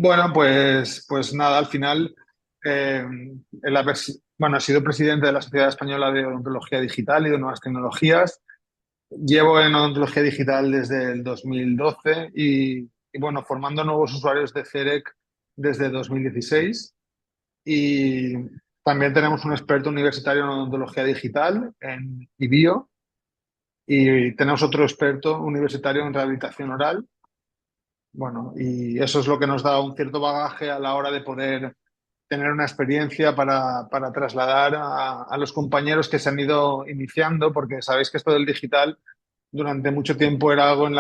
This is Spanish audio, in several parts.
Bueno, pues nada, al final, he sido presidente de la Sociedad Española de Odontología Digital y de Nuevas Tecnologías. Llevo en odontología digital desde el 2012 bueno, formando nuevos usuarios de CEREC desde 2016. Y también tenemos un experto universitario en odontología digital, en IBIO, y tenemos otro experto universitario en rehabilitación oral. Bueno, y eso es lo que nos da un cierto bagaje a la hora de poder tener una experiencia para trasladar a los compañeros que se han ido iniciando, porque sabéis que esto del digital durante mucho tiempo era algo en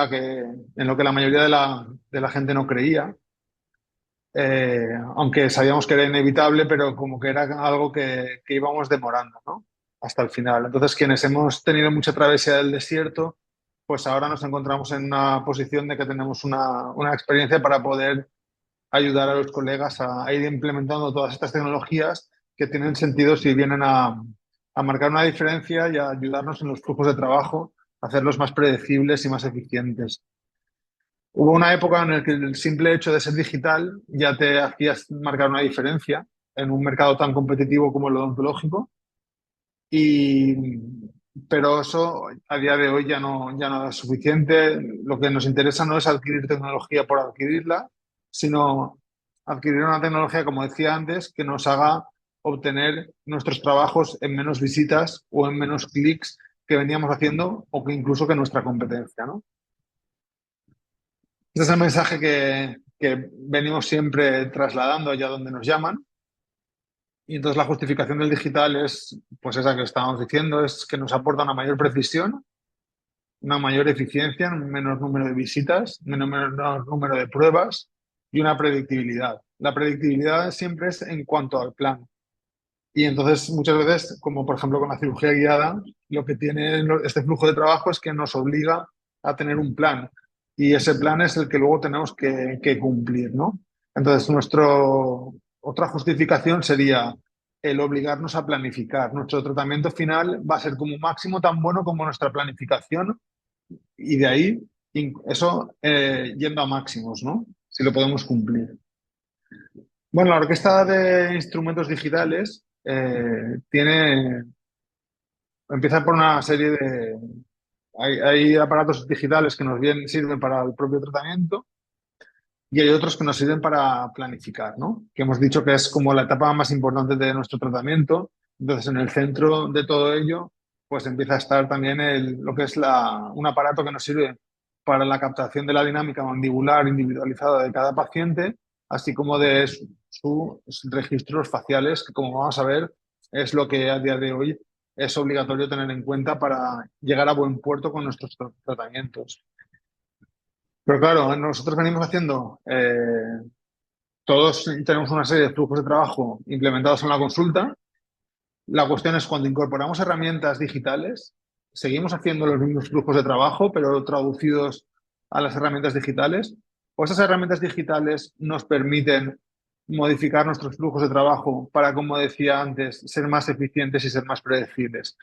lo que la mayoría de la gente no creía, aunque sabíamos que era inevitable, pero como que era algo que íbamos demorando, ¿no? Hasta el final. Entonces, quienes hemos tenido mucha travesía del desierto, pues ahora nos encontramos en una posición de que tenemos una experiencia para poder ayudar a los colegas a ir implementando todas estas tecnologías que tienen sentido si vienen a marcar una diferencia y a ayudarnos en los flujos de trabajo, a hacerlos más predecibles y más eficientes. Hubo una época en la que el simple hecho de ser digital ya te hacías marcar una diferencia en un mercado tan competitivo como el odontológico, y, pero eso a día de hoy ya no es suficiente. Lo que nos interesa no es adquirir tecnología por adquirirla, sino adquirir una tecnología, como decía antes, que nos haga obtener nuestros trabajos en menos visitas o en menos clics que veníamos haciendo o que incluso que nuestra competencia, ¿no? Este es el mensaje que venimos siempre trasladando allá donde nos llaman. Y entonces la justificación del digital es, pues esa que estábamos diciendo, es que nos aporta una mayor precisión, una mayor eficiencia, un menor número de visitas, menor número de pruebas y una predictibilidad. La predictibilidad siempre es en cuanto al plan. Y entonces muchas veces, como por ejemplo con la cirugía guiada, lo que tiene este flujo de trabajo es que nos obliga a tener un plan. Y ese plan es el que luego tenemos que cumplir, ¿no? Entonces, otra justificación sería el obligarnos a planificar. Nuestro tratamiento final va a ser como máximo tan bueno como nuestra planificación, y de ahí eso yendo a máximos, ¿no? Si lo podemos cumplir. Bueno, la orquesta de instrumentos digitales empieza por una serie de... Hay aparatos digitales que nos sirven para el propio tratamiento, y hay otros que nos sirven para planificar, ¿no? Que hemos dicho que es como la etapa más importante de nuestro tratamiento. Entonces, en el centro de todo ello, pues empieza a estar también lo que es un aparato que nos sirve para la captación de la dinámica mandibular individualizada de cada paciente, así como de sus registros faciales, que como vamos a ver, es lo que a día de hoy es obligatorio tener en cuenta para llegar a buen puerto con nuestros tratamientos. Pero claro, nosotros venimos haciendo todos tenemos una serie de flujos de trabajo implementados en la consulta. La cuestión es cuando incorporamos herramientas digitales, seguimos haciendo los mismos flujos de trabajo, pero traducidos a las herramientas digitales. O esas herramientas digitales nos permiten modificar nuestros flujos de trabajo para, como decía antes, ser más eficientes y ser más predecibles.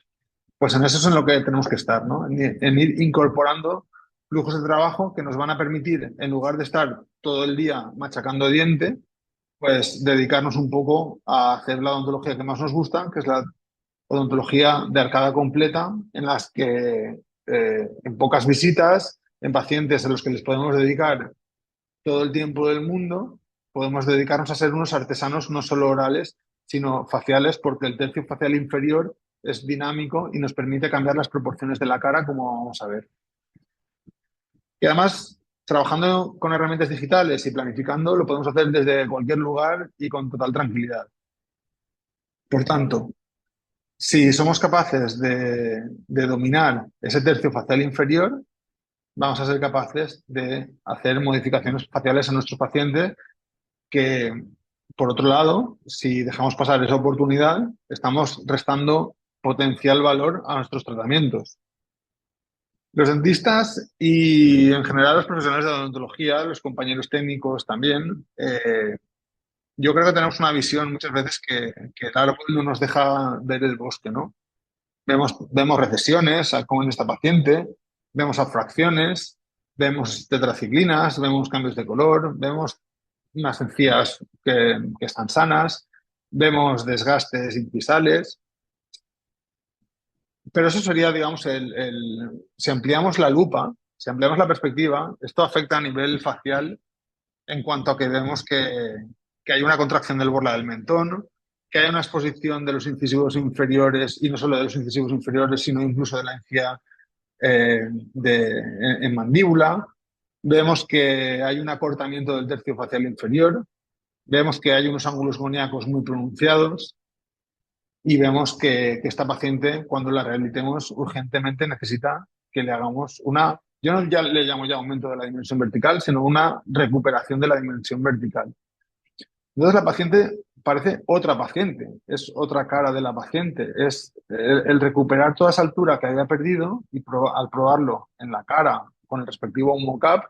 Pues en eso es en lo que tenemos que estar, ¿no? En ir incorporando flujos de trabajo que nos van a permitir, en lugar de estar todo el día machacando diente, pues dedicarnos un poco a hacer la odontología que más nos gusta, que es la odontología de arcada completa, en las que en pocas visitas, en pacientes a los que les podemos dedicar todo el tiempo del mundo, podemos dedicarnos a ser unos artesanos no solo orales, sino faciales, porque el tercio facial inferior es dinámico y nos permite cambiar las proporciones de la cara, como vamos a ver. Y además, trabajando con herramientas digitales y planificando, lo podemos hacer desde cualquier lugar y con total tranquilidad. Por tanto, si somos capaces de dominar ese tercio facial inferior, vamos a ser capaces de hacer modificaciones faciales a nuestros pacientes que, por otro lado, si dejamos pasar esa oportunidad, estamos restando potencial valor a nuestros tratamientos. Los dentistas y en general los profesionales de odontología, los compañeros técnicos también, yo creo que tenemos una visión muchas veces que el árbol no nos deja ver el bosque, ¿no? Vemos recesiones, como en esta paciente, vemos abfracciones, vemos tetraciclinas, vemos cambios de color, vemos unas encías que están sanas, vemos desgastes incisales, pero eso sería, digamos, si ampliamos la lupa, si ampliamos la perspectiva, esto afecta a nivel facial en cuanto a que vemos que hay una contracción del borla del mentón, que hay una exposición de los incisivos inferiores, y no solo de los incisivos inferiores, sino incluso de la encía en mandíbula. Vemos que hay un acortamiento del tercio facial inferior, vemos que hay unos ángulos goniacos muy pronunciados y vemos que esta paciente, cuando la rehabilitemos, urgentemente necesita que le hagamos yo no ya le llamo ya aumento de la dimensión vertical, sino una recuperación de la dimensión vertical. Entonces la paciente parece otra paciente, es otra cara de la paciente, es el recuperar toda esa altura que había perdido y al probarlo en la cara con el respectivo mocap,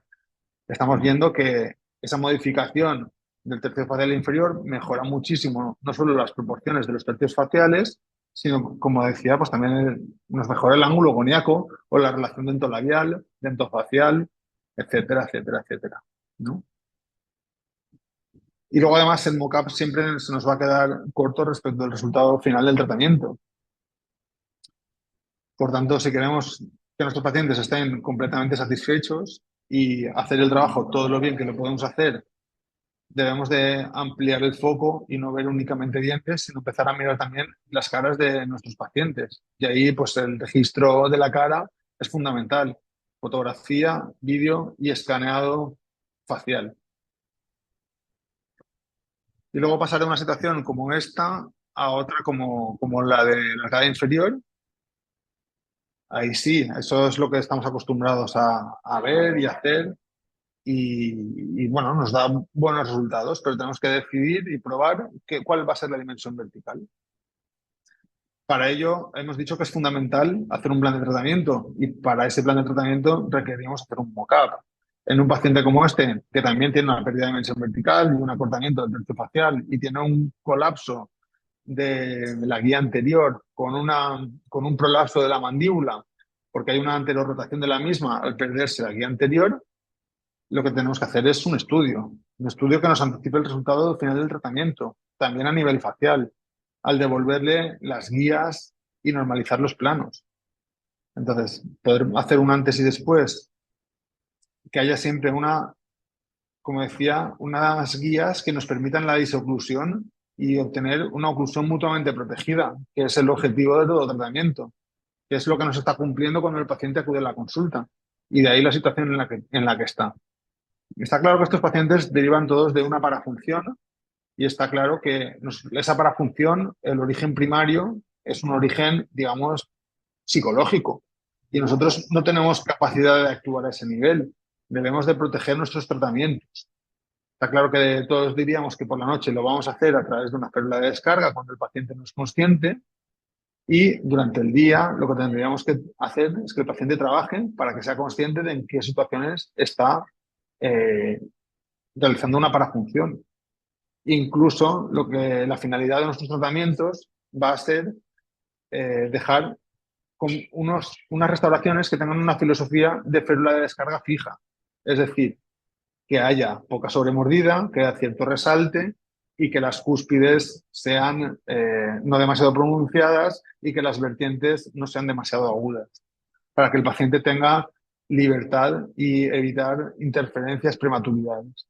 estamos viendo que esa modificación del tercio facial inferior mejora muchísimo no solo las proporciones de los tercios faciales, sino, como decía, pues también nos mejora el ángulo goniaco o la relación dentolabial, dentofacial, etcétera, etcétera, etcétera, ¿no? Y luego además el mockup siempre se nos va a quedar corto respecto al resultado final del tratamiento. Por tanto, si queremos que nuestros pacientes estén completamente satisfechos y hacer el trabajo todo lo bien que lo podemos hacer, debemos de ampliar el foco y no ver únicamente dientes, sino empezar a mirar también las caras de nuestros pacientes. Y ahí, pues el registro de la cara es fundamental. Fotografía, vídeo y escaneado facial. Y luego pasar de una situación como esta a otra como la de la cara inferior. Ahí sí, eso es lo que estamos acostumbrados a ver y hacer y, bueno, nos da buenos resultados, pero tenemos que decidir y probar cuál va a ser la dimensión vertical. Para ello, hemos dicho que es fundamental hacer un plan de tratamiento y para ese plan de tratamiento requerimos hacer un mock-up. En un paciente como este, que también tiene una pérdida de dimensión vertical y un acortamiento del tercio facial y tiene un colapso de la guía anterior con un prolapso de la mandíbula, porque hay una anterorrotación de la misma al perderse la guía anterior, lo que tenemos que hacer es un estudio que nos anticipe el resultado final del tratamiento, también a nivel facial, al devolverle las guías y normalizar los planos. Entonces, poder hacer un antes y después, que haya siempre como decía, unas guías que nos permitan la disoclusión y obtener una oclusión mutuamente protegida, que es el objetivo de todo tratamiento, que es lo que nos está cumpliendo cuando el paciente acude a la consulta. Y de ahí la situación en la que está. Está claro que estos pacientes derivan todos de una parafunción y está claro que esa parafunción, el origen primario, es un origen, digamos, psicológico. Y nosotros no tenemos capacidad de actuar a ese nivel. Debemos de proteger nuestros tratamientos. Está claro que todos diríamos que por la noche lo vamos a hacer a través de una férula de descarga cuando el paciente no es consciente y durante el día lo que tendríamos que hacer es que el paciente trabaje para que sea consciente de en qué situaciones está eh, realizando una parafunción. Incluso la finalidad de nuestros tratamientos va a ser dejar con unas restauraciones que tengan una filosofía de férula de descarga fija. Es decir, que haya poca sobremordida, que haya cierto resalte y que las cúspides sean no demasiado pronunciadas y que las vertientes no sean demasiado agudas, para que el paciente tenga libertad y evitar interferencias prematuridades.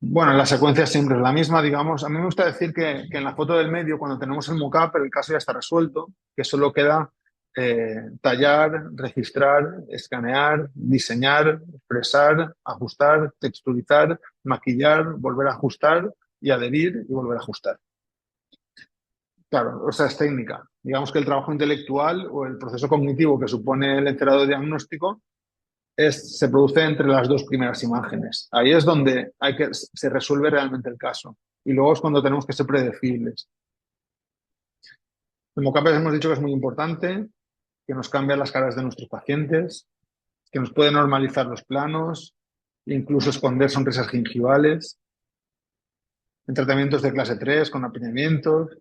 Bueno, la secuencia siempre es la misma, digamos. A mí me gusta decir que en la foto del medio, cuando tenemos el mockup, el caso ya está resuelto, que solo queda tallar, registrar, escanear, diseñar, expresar, ajustar, texturizar, maquillar, volver a ajustar y adherir y volver a ajustar. Claro, o sea, es técnica. Digamos que el trabajo intelectual o el proceso cognitivo que supone el enterado diagnóstico se produce entre las dos primeras imágenes. Ahí es donde se resuelve realmente el caso. Y luego es cuando tenemos que ser predecibles. El mockup hemos dicho que es muy importante, que nos cambia las caras de nuestros pacientes, que nos puede normalizar los planos, incluso esconder sonrisas gingivales, en tratamientos de clase 3 con apiñamientos.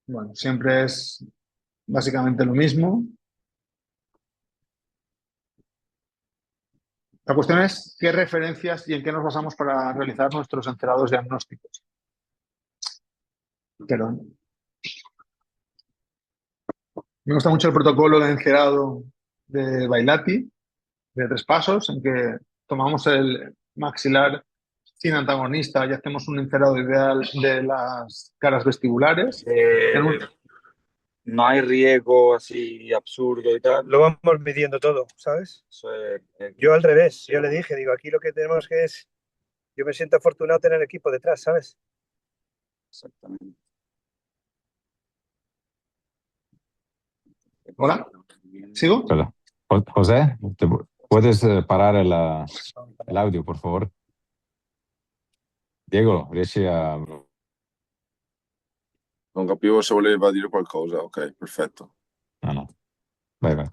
Bueno, siempre es básicamente lo mismo. La cuestión es qué referencias y en qué nos basamos para realizar nuestros encerados diagnósticos. Pero me gusta mucho el protocolo de encerado de Bailati, de 3 pasos, en que tomamos el maxilar sin antagonista y hacemos un encerado ideal de las caras vestibulares. En Eh, un- no hay riesgo así absurdo y tal. Lo vamos midiendo todo, ¿sabes? Eso es, Yo al revés, yo le dije, digo, aquí lo que tenemos que es, yo me siento afortunado de tener equipo detrás, ¿sabes? exactamente. ¿Hola? ¿Sigo? Perdón. José, ¿puedes parar el audio, por favor? Diego, riesci a... Non capivo se voleva dire qualcosa. Ok, perfetto. No, no. Vai, vai.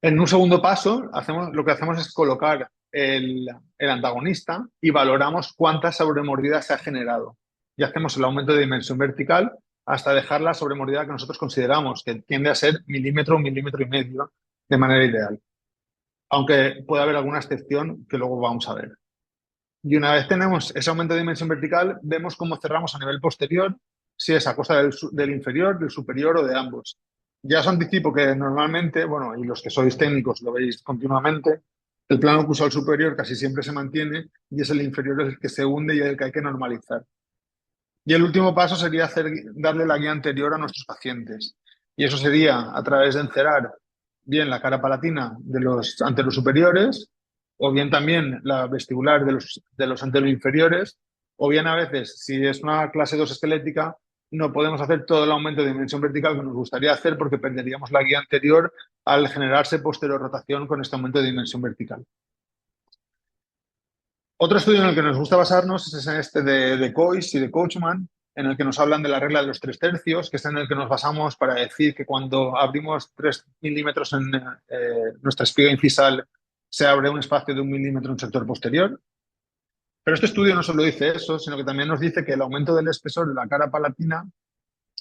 En un segundo paso, lo que hacemos es colocar el antagonista y valoramos cuánta sobremordida se ha generado. Y hacemos el aumento de dimensión vertical hasta dejar la sobremordida que nosotros consideramos, que tiende a ser milímetro, milímetro y medio, de manera ideal. Aunque puede haber alguna excepción que luego vamos a ver. Y una vez tenemos ese aumento de dimensión vertical, vemos cómo cerramos a nivel posterior, si es a costa del inferior, del superior o de ambos. Ya os anticipo que normalmente, bueno, y los que sois técnicos lo veis continuamente, el plano ocusal superior casi siempre se mantiene y es el inferior el que se hunde y el que hay que normalizar. Y el último paso sería darle la guía anterior a nuestros pacientes. Y eso sería a través de encerar bien la cara palatina de los anterosuperiores, o bien también la vestibular de los anteroinferiores, o bien a veces, si es una clase 2 esquelética, no podemos hacer todo el aumento de dimensión vertical que nos gustaría hacer porque perderíamos la guía anterior al generarse posterior rotación con este aumento de dimensión vertical. Otro estudio en el que nos gusta basarnos es en este de Coyce y de Coachman, en el que nos hablan de la regla de los 3/3, que es en el que nos basamos para decir que cuando abrimos 3 milímetros en nuestra espiga incisal, se abre un espacio de 1 milímetro en el sector posterior. Pero este estudio no solo dice eso, sino que también nos dice que el aumento del espesor de la cara palatina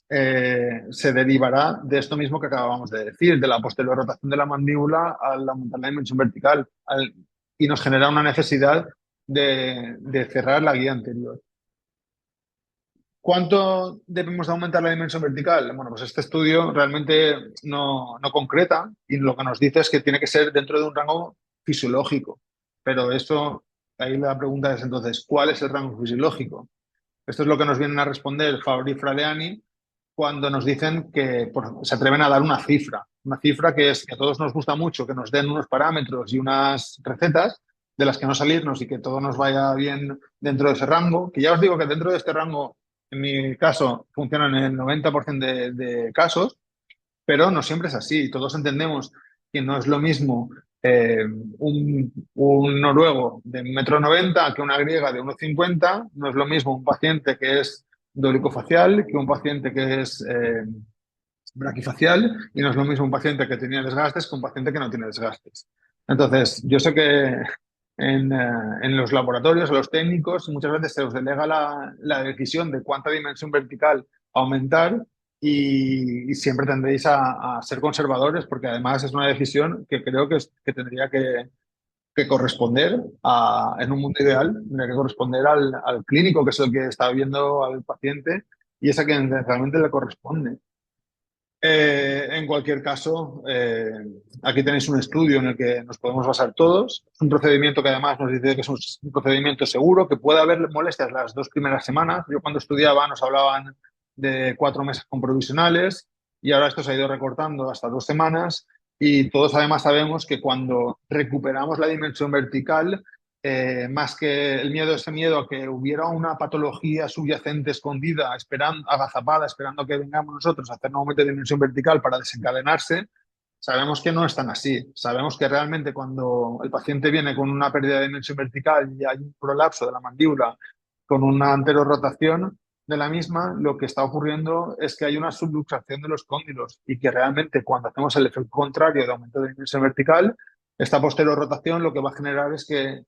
se derivará de esto mismo que acabamos de decir, de la posterior rotación de la mandíbula al aumentar la dimensión vertical, y nos genera una necesidad de cerrar la guía anterior. ¿Cuánto debemos de aumentar la dimensión vertical? Bueno, pues este estudio realmente no concreta y lo que nos dice es que tiene que ser dentro de un rango fisiológico. Pero eso, ahí la pregunta es entonces, ¿cuál es el rango fisiológico? Esto es lo que nos vienen a responder Fabri y Fraleani cuando nos dicen que se atreven a dar una cifra que es que a todos nos gusta mucho, que nos den unos parámetros y unas recetas de las que no salirnos y que todo nos vaya bien dentro de ese rango, que ya os digo que dentro de este rango, en mi caso, funcionan en el 90% de casos, pero no siempre es así. Todos entendemos que no es lo mismo un noruego de 1,90 m que una griega de 1,50 m, no es lo mismo un paciente que es dolicofacial que un paciente que es braquifacial, y no es lo mismo un paciente que tenía desgastes que un paciente que no tiene desgastes. Entonces, yo sé que en los laboratorios, a los técnicos, muchas veces se os delega la decisión de cuánta dimensión vertical aumentar y siempre tendréis a ser conservadores porque además es una decisión que creo que tendría que corresponder en un mundo ideal, tendría que corresponder al clínico, que es el que está viendo al paciente y es a quien realmente le corresponde. En cualquier caso, aquí tenéis un estudio en el que nos podemos basar todos. Es un procedimiento que además nos dice que es un procedimiento seguro, que puede haber molestias las 2 primeras semanas. Yo cuando estudiaba nos hablaban de 4 meses con provisionales y ahora esto se ha ido recortando hasta 2 semanas y todos además sabemos que cuando recuperamos la dimensión vertical, más que el miedo, ese miedo a que hubiera una patología subyacente escondida, agazapada, esperando que vengamos nosotros a hacer un aumento de dimensión vertical para desencadenarse, sabemos que no es tan así. Sabemos que realmente cuando el paciente viene con una pérdida de dimensión vertical y hay un prolapso de la mandíbula con una anterorrotación de la misma, lo que está ocurriendo es que hay una subluxación de los cóndilos y que realmente cuando hacemos el efecto contrario de aumento de dimensión vertical, esta posterior-rotación lo que va a generar es que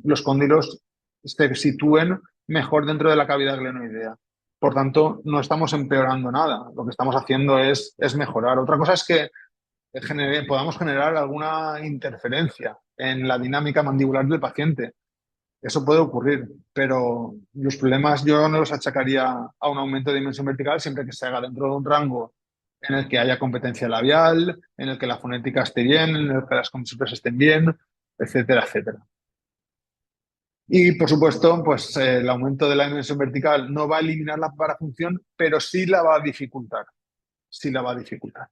los cóndilos se sitúen mejor dentro de la cavidad glenoidea. Por tanto, no estamos empeorando nada. Lo que estamos haciendo es mejorar. Otra cosa es que podamos generar alguna interferencia en la dinámica mandibular del paciente. Eso puede ocurrir, pero los problemas yo no los achacaría a un aumento de dimensión vertical siempre que se haga dentro de un rango en el que haya competencia labial, en el que la fonética esté bien, en el que las comisuras estén bien, etcétera, etcétera. Y, por supuesto, pues el aumento de la dimensión vertical no va a eliminar la parafunción, pero sí la va a dificultar. Sí la va a dificultar.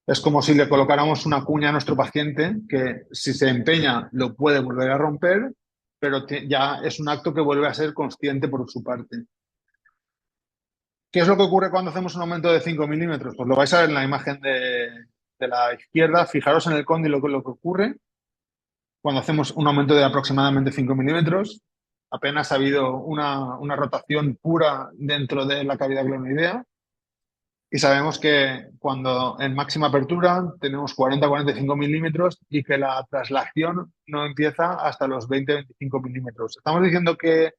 Es como si le colocáramos una cuña a nuestro paciente que, si se empeña, lo puede volver a romper, pero ya es un acto que vuelve a ser consciente por su parte. ¿Qué es lo que ocurre cuando hacemos un aumento de 5 milímetros? Pues lo vais a ver en la imagen de la izquierda. Fijaros en el cóndilo lo que ocurre cuando hacemos un aumento de aproximadamente 5 milímetros. Apenas ha habido una rotación pura dentro de la cavidad glenoidea. Y sabemos que cuando en máxima apertura tenemos 40-45 milímetros y que la traslación no empieza hasta los 20-25 milímetros. ¿Estamos diciendo que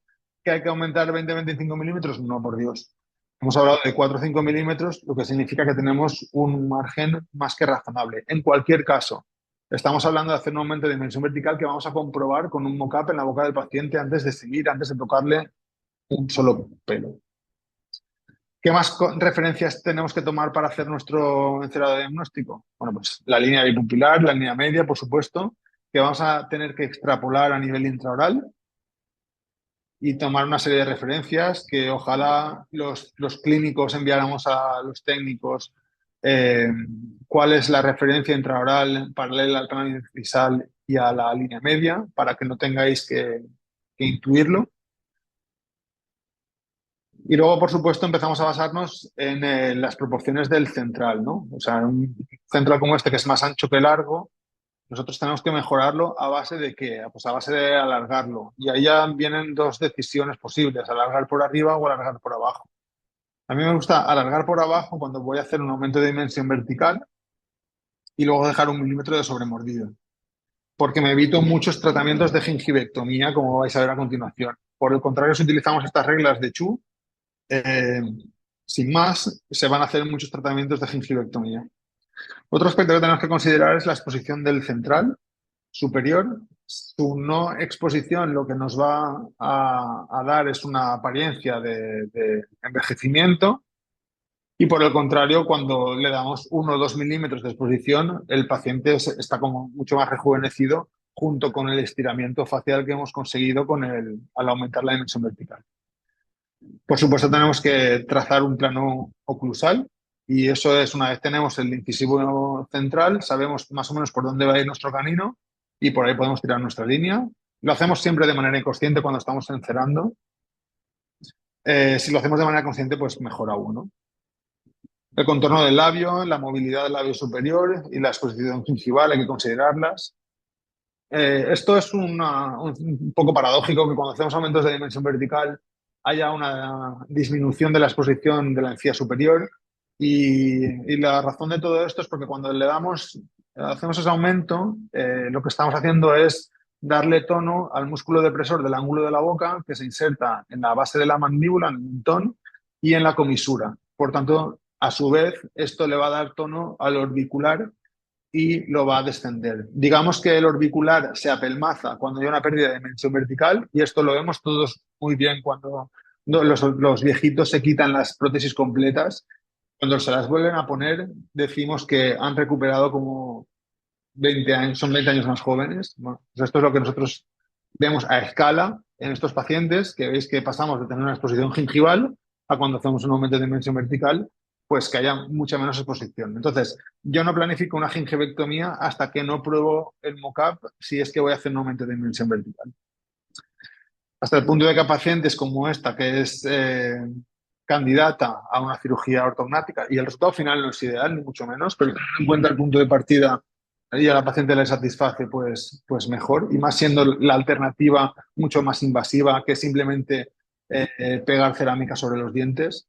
hay que aumentar 20-25 milímetros? No, por Dios. Hemos hablado de 4 o 5 milímetros, lo que significa que tenemos un margen más que razonable. En cualquier caso, estamos hablando de hacer un aumento de dimensión vertical que vamos a comprobar con un mock-up en la boca del paciente antes de seguir, antes de tocarle un solo pelo. ¿Qué más referencias tenemos que tomar para hacer nuestro encerado diagnóstico? Bueno, pues la línea bipupilar, la línea media, por supuesto, que vamos a tener que extrapolar a nivel intraoral y tomar una serie de referencias que ojalá los clínicos enviáramos a los técnicos cuál es la referencia intraoral paralela al canal incisal y a la línea media para que no tengáis que intuirlo. Y luego, por supuesto, empezamos a basarnos en las proporciones del central, ¿no? O sea, un central como este, que es más ancho que largo, nosotros tenemos que mejorarlo ¿a base de qué? Pues a base de alargarlo. Y ahí ya vienen dos decisiones posibles, alargar por arriba o alargar por abajo. A mí me gusta alargar por abajo cuando voy a hacer un aumento de dimensión vertical y luego dejar 1 milímetro de sobremordido, porque me evito muchos tratamientos de gingivectomía, como vais a ver a continuación. Por el contrario, si utilizamos estas reglas de Chu, sin más, se van a hacer muchos tratamientos de gingivectomía. Otro aspecto que tenemos que considerar es la exposición del central superior. Su no exposición lo que nos va a dar es una apariencia de envejecimiento y, por el contrario, cuando le damos 1 o 2 milímetros de exposición, el paciente está como mucho más rejuvenecido junto con el estiramiento facial que hemos conseguido al aumentar la dimensión vertical. Por supuesto, tenemos que trazar un plano oclusal y eso es, una vez tenemos el incisivo central, sabemos más o menos por dónde va a ir nuestro canino y por ahí podemos tirar nuestra línea. Lo hacemos siempre de manera inconsciente cuando estamos encerando. Si lo hacemos de manera consciente, pues mejor aún, ¿no? El contorno del labio, la movilidad del labio superior y la exposición gingival hay que considerarlas. Esto es un poco paradójico, que cuando hacemos aumentos de dimensión vertical haya una disminución de la exposición de la encía superior y la razón de todo esto es porque cuando hacemos ese aumento, lo que estamos haciendo es darle tono al músculo depresor del ángulo de la boca que se inserta en la base de la mandíbula, en el mentón y en la comisura. Por tanto, a su vez, esto le va a dar tono al orbicular y lo va a descender. Digamos que el orbicular se apelmaza cuando hay una pérdida de dimensión vertical y esto lo vemos todos muy bien cuando los viejitos se quitan las prótesis completas. Cuando se las vuelven a poner, decimos que han recuperado como 20 años, son 20 años más jóvenes. Bueno, pues esto es lo que nosotros vemos a escala en estos pacientes, que veis que pasamos de tener una exposición gingival a cuando hacemos un aumento de dimensión vertical, pues que haya mucha menos exposición. Entonces, yo no planifico una gingivectomía hasta que no pruebo el mock-up si es que voy a hacer un aumento de dimensión vertical. Hasta el punto de que a pacientes como esta, que es candidata a una cirugía ortognática, y el resultado final no es ideal, ni mucho menos, pero teniendo en cuenta el punto de partida y a la paciente le satisface, pues mejor, y más siendo la alternativa mucho más invasiva que simplemente pegar cerámica sobre los dientes.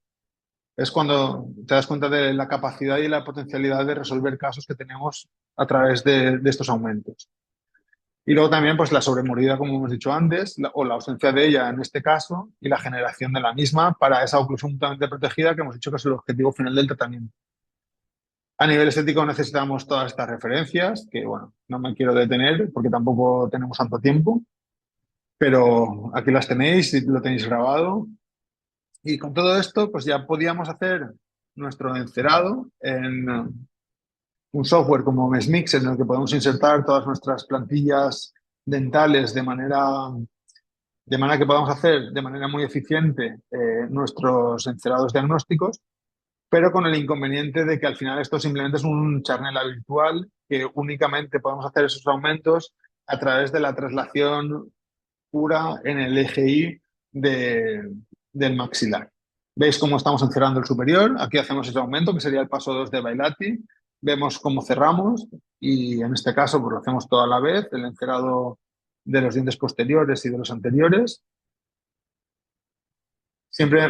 Es cuando te das cuenta de la capacidad y la potencialidad de resolver casos que tenemos a través de estos aumentos. Y luego también pues la sobremordida, como hemos dicho antes, o la ausencia de ella en este caso, y la generación de la misma para esa oclusión mutuamente protegida que hemos dicho que es el objetivo final del tratamiento. A nivel estético necesitamos todas estas referencias, que bueno, no me quiero detener porque tampoco tenemos tanto tiempo, pero aquí las tenéis y lo tenéis grabado. Y con todo esto, pues ya podíamos hacer nuestro encerado en un software como Mesmix, en el que podemos insertar todas nuestras plantillas dentales de manera que podamos hacer de manera muy eficiente nuestros encerados diagnósticos, pero con el inconveniente de que al final esto simplemente es un charnela virtual que únicamente podemos hacer esos aumentos a través de la traslación pura en el eje Y del maxilar. ¿Veis cómo estamos encerrando el superior? Aquí hacemos ese aumento, que sería el paso 2 de Bailati. Vemos cómo cerramos y en este caso pues lo hacemos todo a la vez, el encerado de los dientes posteriores y de los anteriores. Siempre,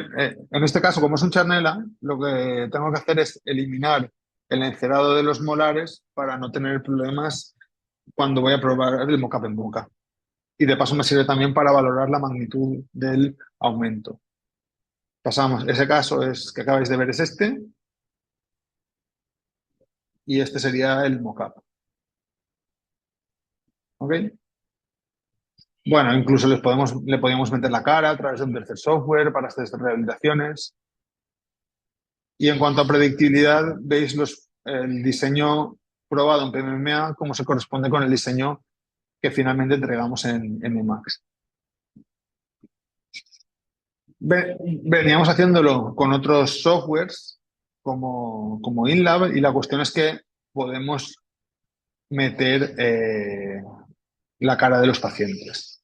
en este caso, como es un charnela, lo que tengo que hacer es eliminar el encerado de los molares para no tener problemas cuando voy a probar el mock-up en boca. Y de paso me sirve también para valorar la magnitud del aumento. Pasamos, ese caso es que acabáis de ver es este, y este sería el mock-up. ¿Ok? Bueno, incluso le podíamos meter la cara a través de un tercer software para estas rehabilitaciones. Y en cuanto a predictibilidad, veis el diseño probado en PMMA, cómo se corresponde con el diseño que finalmente entregamos en Emacs. Veníamos haciéndolo con otros softwares como InLab, y la cuestión es que podemos meter la cara de los pacientes.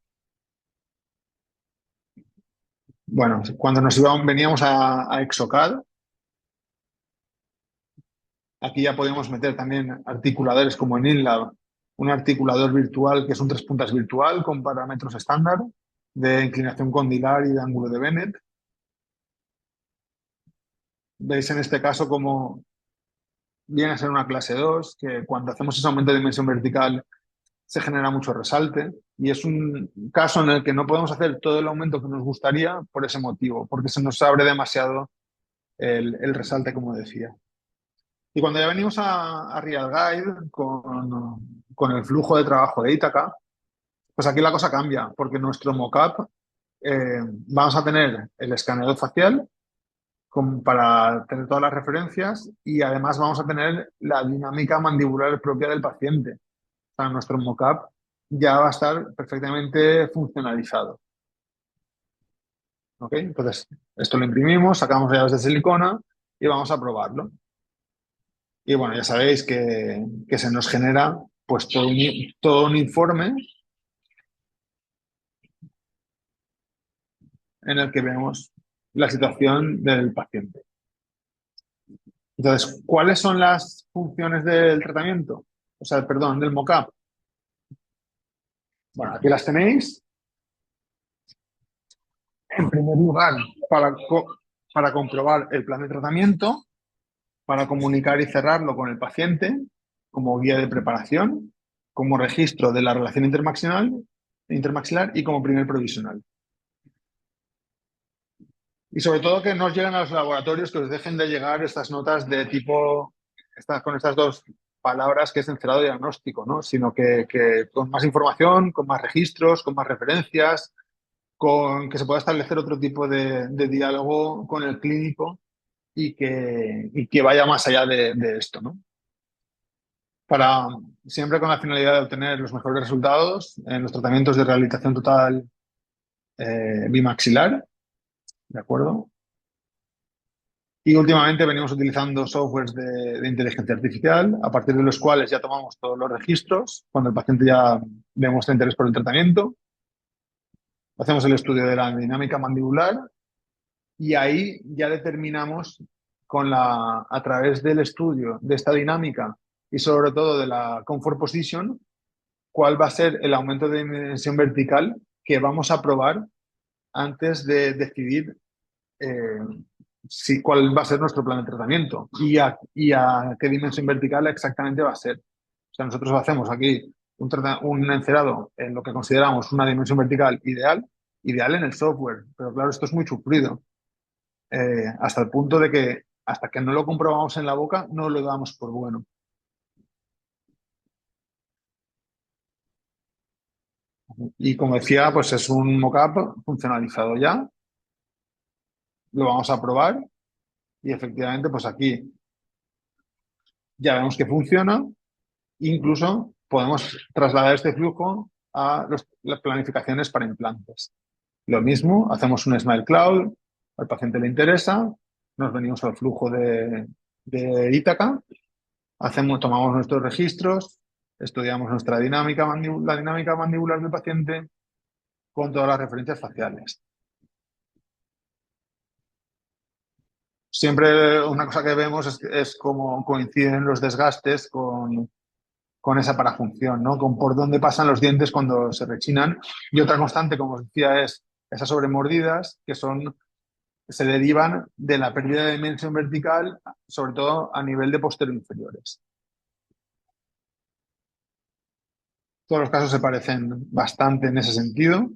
Bueno, cuando veníamos a Exocad, aquí ya podíamos meter también articuladores como en InLab, un articulador virtual que es un 3 puntas virtual con parámetros estándar de inclinación condilar y de ángulo de Bennett. Veis en este caso como viene a ser una clase 2, que cuando hacemos ese aumento de dimensión vertical se genera mucho resalte, y es un caso en el que no podemos hacer todo el aumento que nos gustaría por ese motivo, porque se nos abre demasiado el resalte, como decía. Y cuando ya venimos a Real Guide con el flujo de trabajo de Ítaca, pues aquí la cosa cambia, porque nuestro mockup vamos a tener el escaneador facial para tener todas las referencias, y además vamos a tener la dinámica mandibular propia del paciente. O sea, nuestro mockup ya va a estar perfectamente funcionalizado. ¿Ok? Entonces, esto lo imprimimos, sacamos llaves de silicona y vamos a probarlo. Y bueno, ya sabéis que se nos genera pues todo un informe en el que vemos la situación del paciente. Entonces, ¿cuáles son las funciones del tratamiento? O sea, perdón, del mockup. Bueno, aquí las tenéis. En primer lugar, para comprobar el plan de tratamiento, para comunicar y cerrarlo con el paciente, como guía de preparación, como registro de la relación intermaxilar y como primer provisional. Y sobre todo que no os lleguen a los laboratorios, que os dejen de llegar estas notas de tipo, con estas dos palabras que es encerado diagnóstico, ¿no? Sino que con más información, con más registros, con más referencias, con que se pueda establecer otro tipo de diálogo con el clínico y que vaya más allá de esto, ¿no? Siempre con la finalidad de obtener los mejores resultados en los tratamientos de rehabilitación total bimaxilar, ¿de acuerdo? Y últimamente venimos utilizando softwares de inteligencia artificial, a partir de los cuales ya tomamos todos los registros, cuando el paciente ya demuestra interés por el tratamiento. Hacemos el estudio de la dinámica mandibular y ahí ya determinamos a través del estudio de esta dinámica y sobre todo de la comfort position, cuál va a ser el aumento de dimensión vertical que vamos a probar antes de decidir cuál va a ser nuestro plan de tratamiento y a qué dimensión vertical exactamente va a ser. O sea, nosotros hacemos aquí un encerado en lo que consideramos una dimensión vertical ideal en el software, pero claro, esto es muy sufrido, hasta el punto de que hasta que no lo comprobamos en la boca, no lo damos por bueno. Y como decía, pues es un mockup funcionalizado ya. Lo vamos a probar y efectivamente, pues aquí ya vemos que funciona. Incluso podemos trasladar este flujo a las planificaciones para implantes. Lo mismo, hacemos un Smile Cloud, al paciente le interesa, nos venimos al flujo de Ítaca, tomamos nuestros registros, estudiamos nuestra dinámica, la dinámica mandibular del paciente con todas las referencias faciales. Siempre una cosa que vemos es cómo coinciden los desgastes con esa parafunción, ¿no? Con por dónde pasan los dientes cuando se rechinan. Y otra constante, como os decía, es esas sobremordidas que se derivan de la pérdida de dimensión vertical, sobre todo a nivel de posterior-inferiores. Todos los casos se parecen bastante en ese sentido.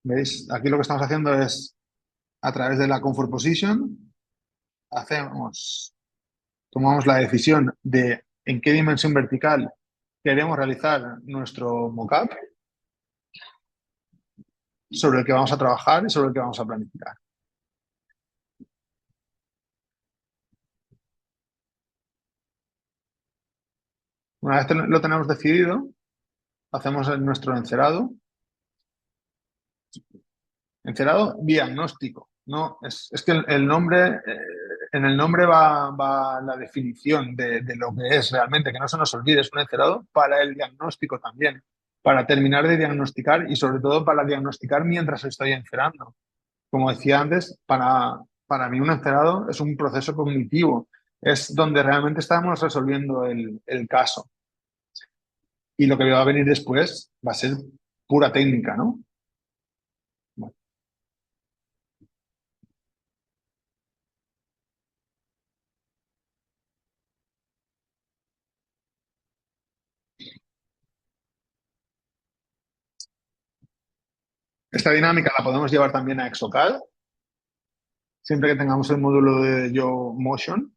¿Veis? Aquí lo que estamos haciendo es, a través de la Comfort Position, tomamos la decisión de en qué dimensión vertical queremos realizar nuestro mockup, sobre el que vamos a trabajar y sobre el que vamos a planificar. Una vez lo tenemos decidido, hacemos nuestro encerado. Encerado diagnóstico. No, es que el nombre, en el nombre va la definición de lo que es realmente, que no se nos olvide, es un encerado para el diagnóstico también, para terminar de diagnosticar y sobre todo para diagnosticar mientras estoy encerando. Como decía antes, para mí un encerado es un proceso cognitivo, es donde realmente estamos resolviendo el caso. Y lo que va a venir después va a ser pura técnica, ¿no? Bueno. Esta dinámica la podemos llevar también a Exocad, siempre que tengamos el módulo de Yo Motion.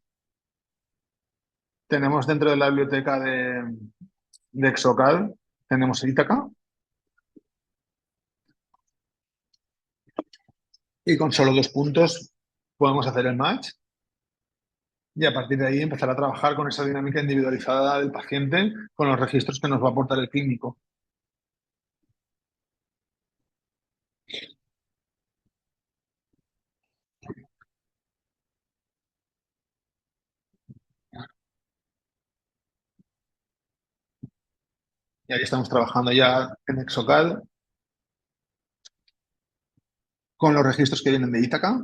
Tenemos dentro de la biblioteca de Exocad, tenemos Ítaca. Y con solo 2 puntos podemos hacer el match. Y a partir de ahí empezar a trabajar con esa dinámica individualizada del paciente con los registros que nos va a aportar el clínico. Y ahí estamos trabajando ya en Exocad con los registros que vienen de Ítaca.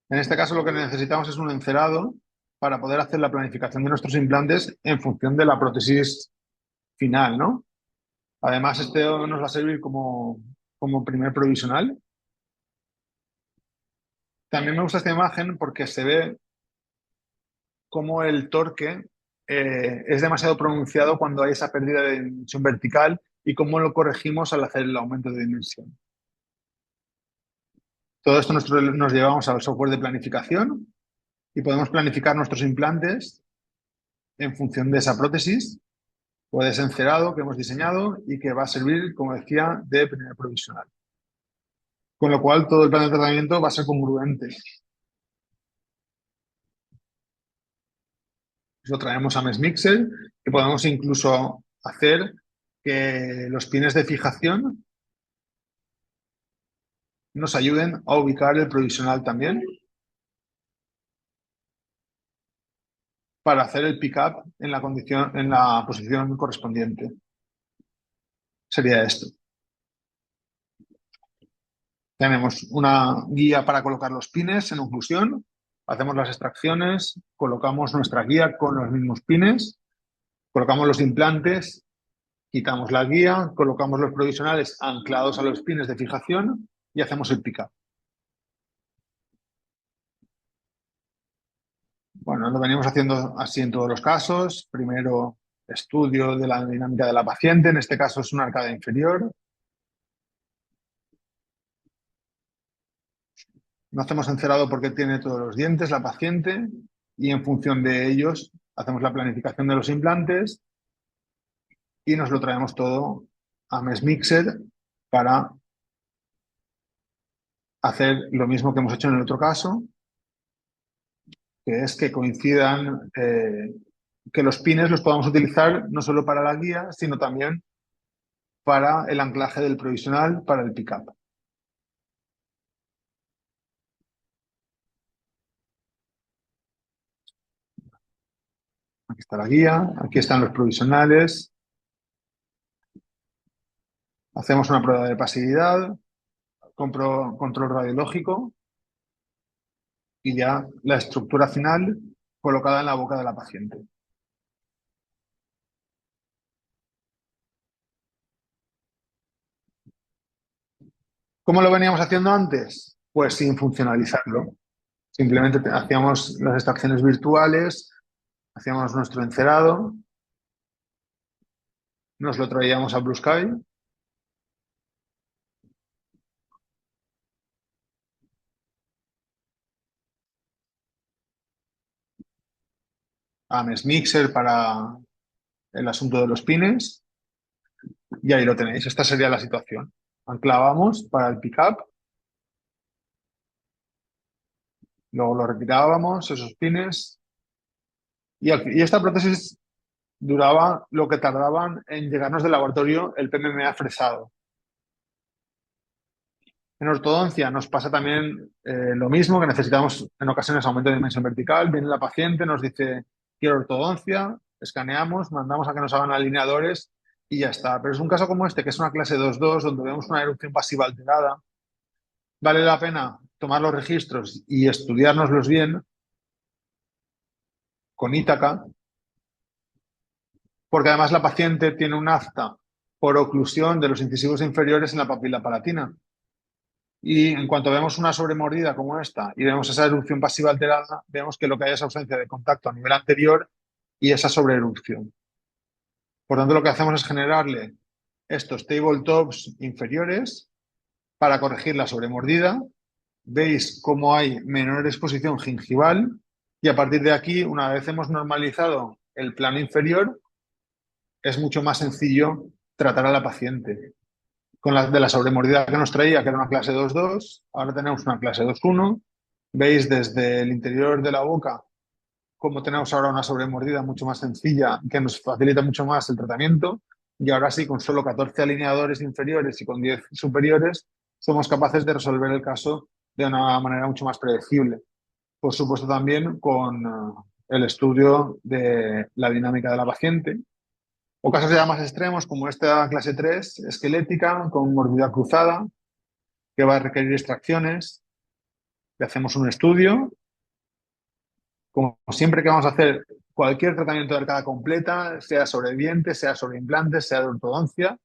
En este caso lo que necesitamos es un encerado para poder hacer la planificación de nuestros implantes en función de la prótesis final, ¿no? Además, este nos va a servir como primer provisional. También me gusta esta imagen porque se ve cómo el torque es demasiado pronunciado cuando hay esa pérdida de dimensión vertical y cómo lo corregimos al hacer el aumento de dimensión. Todo esto nos llevamos al software de planificación y podemos planificar nuestros implantes en función de esa prótesis o de ese encerado que hemos diseñado y que va a servir, como decía, de primer provisional. Con lo cual, todo el plan de tratamiento va a ser congruente. Lo traemos a MESMIXEL y podemos incluso hacer que los pines de fijación nos ayuden a ubicar el provisional también para hacer el pick-up en la posición correspondiente. Sería esto. Tenemos una guía para colocar los pines en oclusión, hacemos las extracciones, colocamos nuestra guía con los mismos pines, colocamos los implantes, quitamos la guía, colocamos los provisionales anclados a los pines de fijación y hacemos el pick-up. Bueno, lo venimos haciendo así en todos los casos. Primero, estudio de la dinámica de la paciente, en este caso es una arcada inferior. No hacemos encerado porque tiene todos los dientes la paciente y en función de ellos hacemos la planificación de los implantes y nos lo traemos todo a MESMixer para hacer lo mismo que hemos hecho en el otro caso, que es que coincidan, que los pines los podamos utilizar no solo para la guía, sino también para el anclaje del provisional para el pick-up. Aquí está la guía, aquí están los provisionales. Hacemos una prueba de pasividad, control radiológico y ya la estructura final colocada en la boca de la paciente. ¿Cómo lo veníamos haciendo antes? Pues sin funcionalizarlo. Simplemente hacíamos las extracciones virtuales, hacíamos nuestro encerado, nos lo traíamos a Blue Sky a MESMixer para el asunto de los pines y ahí lo tenéis. Esta sería la situación. Anclábamos para el pick-up, luego lo retirábamos, esos pines, y esta prótesis duraba lo que tardaban en llegarnos del laboratorio el PMMA fresado. En ortodoncia nos pasa también lo mismo, que necesitamos en ocasiones aumento de dimensión vertical. Viene la paciente, nos dice, quiero ortodoncia, escaneamos, mandamos a que nos hagan alineadores y ya está. Pero es un caso como este, que es una clase 2.2, donde vemos una erupción pasiva alterada. Vale la pena tomar los registros y estudiárnoslos bien con Ítaca, porque además la paciente tiene un afta por oclusión de los incisivos inferiores en la papila palatina. Y en cuanto vemos una sobremordida como esta y vemos esa erupción pasiva alterada, vemos que lo que hay es ausencia de contacto a nivel anterior y esa sobreerupción. Por tanto, lo que hacemos es generarle estos tabletops inferiores para corregir la sobremordida. Veis cómo hay menor exposición gingival y a partir de aquí, una vez hemos normalizado el plano inferior, es mucho más sencillo tratar a la paciente. Con de la sobremordida que nos traía, que era una clase 2.2, ahora tenemos una clase 2.1. Veis desde el interior de la boca cómo tenemos ahora una sobremordida mucho más sencilla, que nos facilita mucho más el tratamiento. Y ahora sí, con solo 14 alineadores inferiores y con 10 superiores, somos capaces de resolver el caso de una manera mucho más predecible. Por supuesto, también con el estudio de la dinámica de la paciente. O casos ya más extremos, como esta clase 3, esquelética, con mordida cruzada, que va a requerir extracciones. Le hacemos un estudio. Como siempre que vamos a hacer cualquier tratamiento de arcada completa, sea sobre dientes, sea sobre implantes, sea de ortodoncia.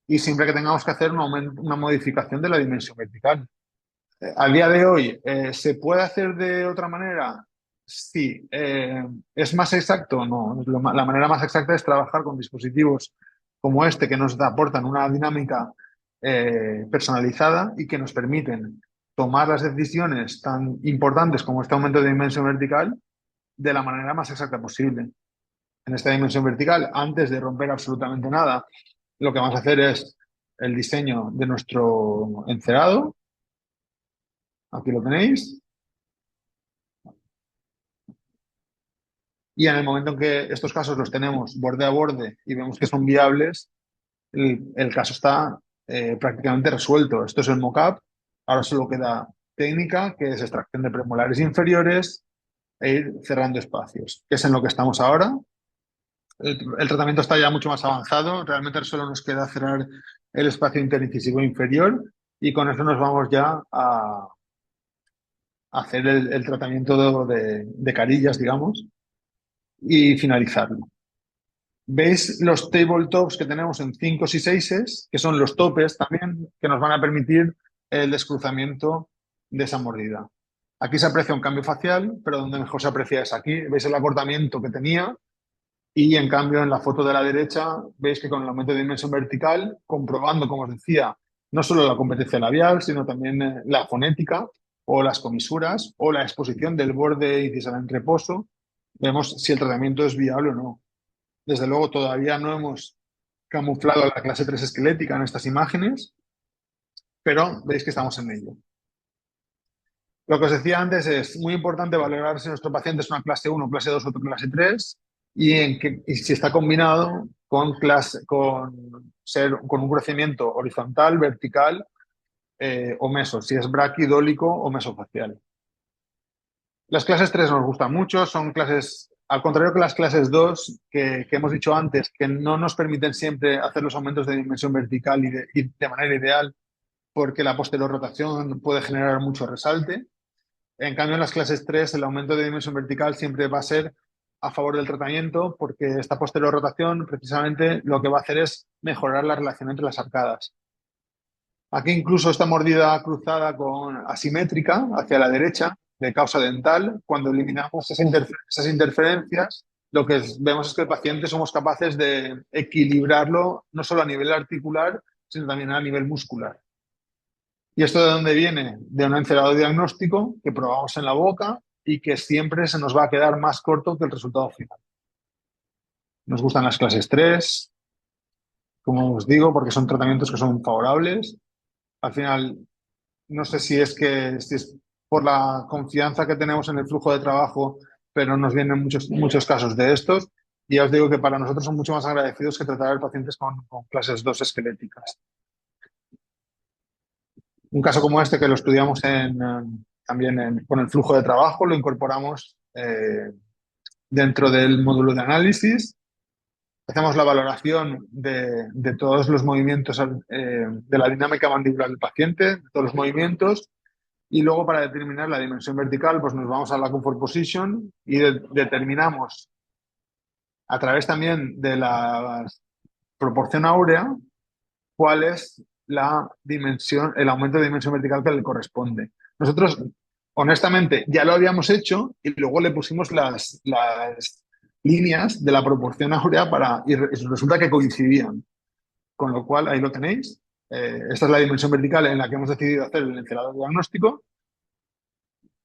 Y siempre que tengamos que hacer una modificación de la dimensión vertical. Al día de hoy, ¿se puede hacer de otra manera? Sí. ¿Es más exacto? No. La manera más exacta es trabajar con dispositivos como este que nos aportan una dinámica personalizada y que nos permiten tomar las decisiones tan importantes como este aumento de dimensión vertical de la manera más exacta posible. En esta dimensión vertical, antes de romper absolutamente nada, lo que vamos a hacer es el diseño de nuestro encerado. Aquí lo tenéis. Y en el momento en que estos casos los tenemos borde a borde y vemos que son viables, el caso está prácticamente resuelto. Esto es el mock-up. Ahora solo queda técnica, que es extracción de premolares inferiores e ir cerrando espacios, que es en lo que estamos ahora. El tratamiento está ya mucho más avanzado. Realmente solo nos queda cerrar el espacio interincisivo inferior y con eso nos vamos ya a hacer el tratamiento de carillas, digamos, y finalizarlo. ¿Veis los tabletops que tenemos en 5 y 6, que son los topes también, que nos van a permitir el descruzamiento de esa mordida? Aquí se aprecia un cambio facial, pero donde mejor se aprecia es aquí. Veis el acortamiento que tenía y, en cambio, en la foto de la derecha veis que con el aumento de dimensión vertical, comprobando, como os decía, No solo la competencia labial, sino también la fonética o las comisuras o la exposición del borde incisal en reposo. Vemos si el tratamiento es viable o no. Desde luego, todavía no hemos camuflado la clase 3 esquelética en estas imágenes, pero veis que estamos en ello. Lo que os decía antes es muy importante valorar si nuestro paciente es una clase 1, clase 2 o clase 3 y si está combinado con un crecimiento horizontal, vertical o meso, si es braquidólico o mesofacial. Las clases 3 nos gustan mucho, son clases, al contrario que las clases 2, que hemos dicho antes, que no nos permiten siempre hacer los aumentos de dimensión vertical y de manera ideal, porque la posterior rotación puede generar mucho resalte. En cambio, en las clases 3, el aumento de dimensión vertical siempre va a ser a favor del tratamiento, porque esta posterior rotación precisamente lo que va a hacer es mejorar la relación entre las arcadas. Aquí incluso esta mordida cruzada asimétrica hacia la derecha, de causa dental, cuando eliminamos esas interferencias, lo que vemos es que el paciente somos capaces de equilibrarlo no solo a nivel articular, sino también a nivel muscular. ¿Y esto de dónde viene? De un encerado diagnóstico que probamos en la boca y que siempre se nos va a quedar más corto que el resultado final. Nos gustan las clases 3, como os digo, porque son tratamientos que son favorables. Al final, no sé si es por la confianza que tenemos en el flujo de trabajo, pero nos vienen muchos casos de estos. Y ya os digo que para nosotros son mucho más agradecidos que tratar a pacientes con clases 2 esqueléticas. Un caso como este que lo estudiamos también con el flujo de trabajo, lo incorporamos dentro del módulo de análisis. Hacemos la valoración de todos los movimientos de la dinámica mandibular del paciente, de todos los movimientos, y luego para determinar la dimensión vertical, pues nos vamos a la comfort position y determinamos a través también de la proporción áurea cuál es la dimensión, el aumento de dimensión vertical que le corresponde. Nosotros, honestamente, ya lo habíamos hecho y luego le pusimos las líneas de la proporción áurea y resulta que coincidían. Con lo cual, ahí lo tenéis. Esta es la dimensión vertical en la que hemos decidido hacer el encerado diagnóstico.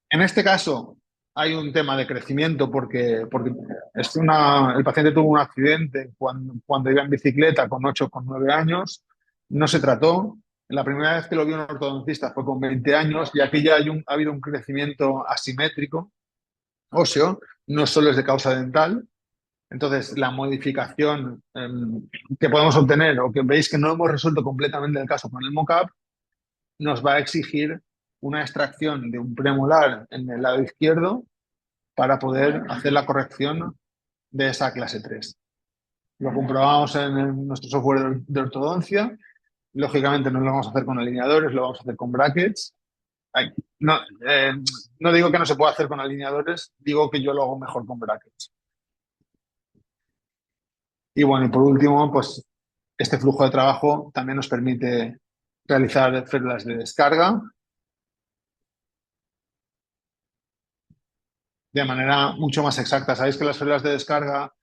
En este caso, hay un tema de crecimiento porque el paciente tuvo un accidente cuando iba en bicicleta con 8 o con 9 años. No se trató. La primera vez que lo vio un ortodoncista fue con 20 años y aquí ya ha habido un crecimiento asimétrico óseo, no solo es de causa dental. Entonces, la modificación que podemos obtener o que veis que no hemos resuelto completamente el caso con el mock-up, nos va a exigir una extracción de un premolar en el lado izquierdo para poder hacer la corrección de esa clase 3. Lo comprobamos en nuestro software de ortodoncia. Lógicamente no lo vamos a hacer con alineadores, lo vamos a hacer con brackets. No digo que no se pueda hacer con alineadores, digo que yo lo hago mejor con brackets. Y bueno, y por último, pues este flujo de trabajo también nos permite realizar férulas de descarga de manera mucho más exacta. Sabéis que las férulas de descarga,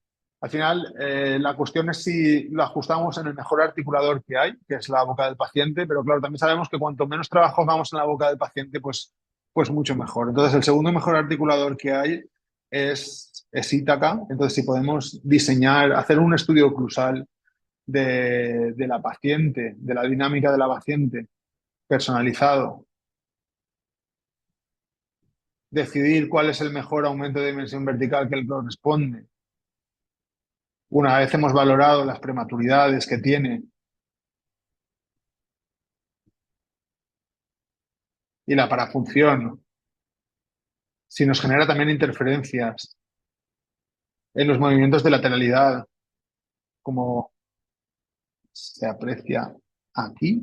al final, la cuestión es si lo ajustamos en el mejor articulador que hay, que es la boca del paciente, pero claro, también sabemos que cuanto menos trabajo hagamos en la boca del paciente, pues mucho mejor. Entonces, el segundo mejor articulador que hay es Ítaca. Entonces, si podemos hacer un estudio oclusal de la paciente, de la dinámica de la paciente, personalizado, decidir cuál es el mejor aumento de dimensión vertical que le corresponde. Una vez hemos valorado las prematuridades que tiene y la parafunción, si nos genera también interferencias en los movimientos de lateralidad, como se aprecia aquí.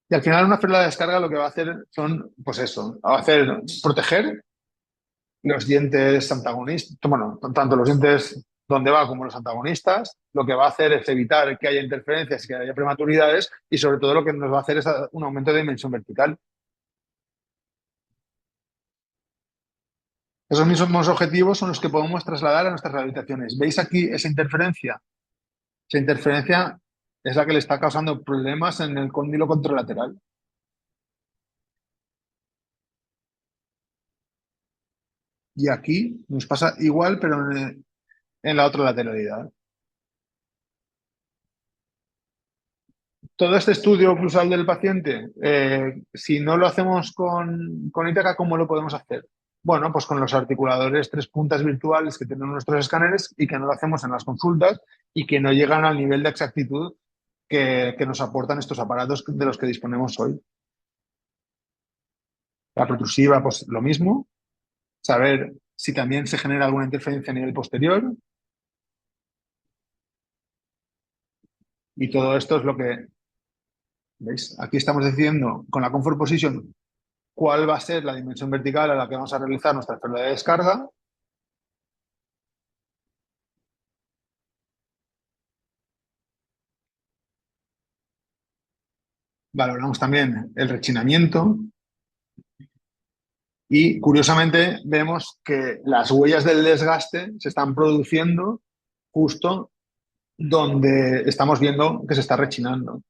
Y al final una férula de descarga lo que va a hacer va a hacer proteger los dientes antagonistas, bueno, tanto los dientes donde va como los antagonistas. Lo que va a hacer es evitar que haya interferencias y que haya prematuridades y sobre todo lo que nos va a hacer es un aumento de dimensión vertical. Esos mismos objetivos son los que podemos trasladar a nuestras rehabilitaciones. ¿Veis aquí esa interferencia? Esa interferencia es la que le está causando problemas en el cóndilo contralateral. Y aquí nos pasa igual, pero en la otra lateralidad. Todo este estudio cruzal del paciente, si no lo hacemos con Ítaca, ¿cómo lo podemos hacer? Bueno, pues con los articuladores 3 puntas virtuales que tienen nuestros escáneres y que no lo hacemos en las consultas y que no llegan al nivel de exactitud que nos aportan estos aparatos de los que disponemos hoy. La protrusiva, pues lo mismo. Saber si también se genera alguna interferencia a nivel posterior. Y todo esto es lo que, ¿veis? Aquí estamos diciendo con la Comfort Position cuál va a ser la dimensión vertical a la que vamos a realizar nuestra férula de descarga. Valoramos también el rechinamiento y, curiosamente, vemos que las huellas del desgaste se están produciendo justo donde estamos viendo que se está rechinando.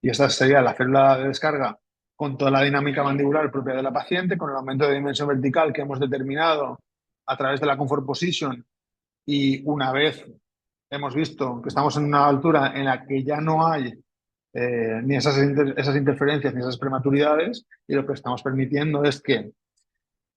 Y esta sería la férula de descarga con toda la dinámica mandibular propia de la paciente, con el aumento de dimensión vertical que hemos determinado a través de la Comfort Position. Y una vez hemos visto que estamos en una altura en la que ya no hay ni esas interferencias ni esas prematuridades, y lo que estamos permitiendo es que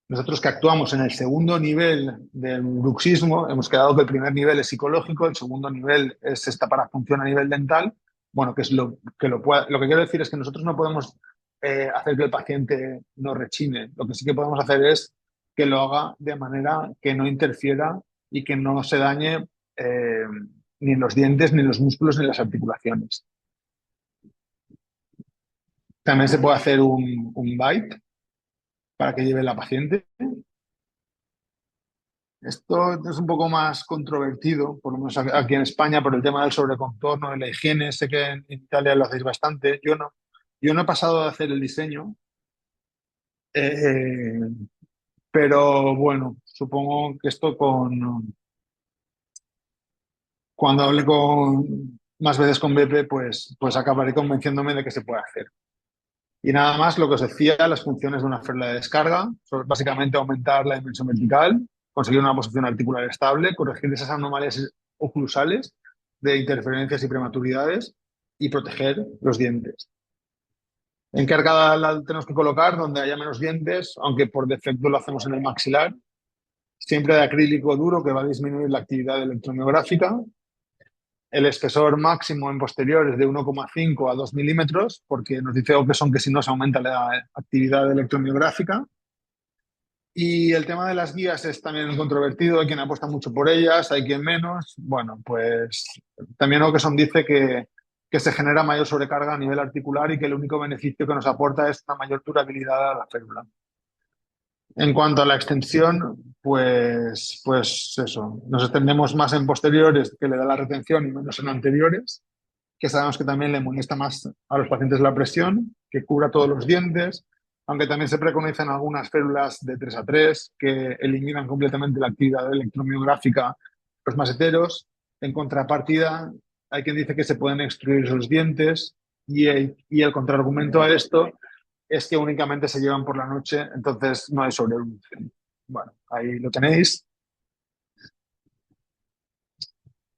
nosotros, que actuamos en el segundo nivel del bruxismo, hemos quedado que el primer nivel es psicológico, el segundo nivel es esta parafunción a nivel dental. Bueno, que es lo que quiero decir es que nosotros no podemos hacer que el paciente no rechine. Lo que sí que podemos hacer es que lo haga de manera que no interfiera y que no se dañe ni los dientes, ni los músculos, ni las articulaciones. También se puede hacer un bite para que lleve la paciente. Esto es un poco más controvertido, por lo menos aquí en España, por el tema del sobrecontorno, de la higiene. Sé que en Italia lo hacéis bastante. Yo no he pasado de hacer el diseño, eh, pero bueno, supongo que esto cuando hable más veces con Beppe, pues acabaré convenciéndome de que se puede hacer. Y nada más, lo que os decía, las funciones de una férula de descarga, son básicamente aumentar la dimensión vertical, conseguir una posición articular estable, corregir esas anomalías oclusales de interferencias y prematuridades y proteger los dientes. ¿En qué arcada la tenemos que colocar? Donde haya menos dientes, aunque por defecto lo hacemos en el maxilar. Siempre de acrílico duro, que va a disminuir la actividad electromiográfica. El espesor máximo en posterior es de 1,5 a 2 milímetros, porque nos dice Okeson que si no se aumenta la actividad electromiográfica. Y el tema de las guías es también controvertido, hay quien apuesta mucho por ellas, hay quien menos. Bueno, pues también Okeson dice que se genera mayor sobrecarga a nivel articular y que el único beneficio que nos aporta es una mayor durabilidad a la férula. En cuanto a la extensión, pues eso, nos extendemos más en posteriores, que le da la retención, y menos en anteriores, que sabemos que también le molesta más a los pacientes la presión, que cubra todos los dientes, aunque también se preconizan algunas férulas de 3 a 3 que eliminan completamente la actividad electromiográfica, los maseteros. En contrapartida, hay quien dice que se pueden extruir los dientes, y el contraargumento a esto es que únicamente se llevan por la noche, entonces no hay sobreevolución. Bueno, ahí lo tenéis.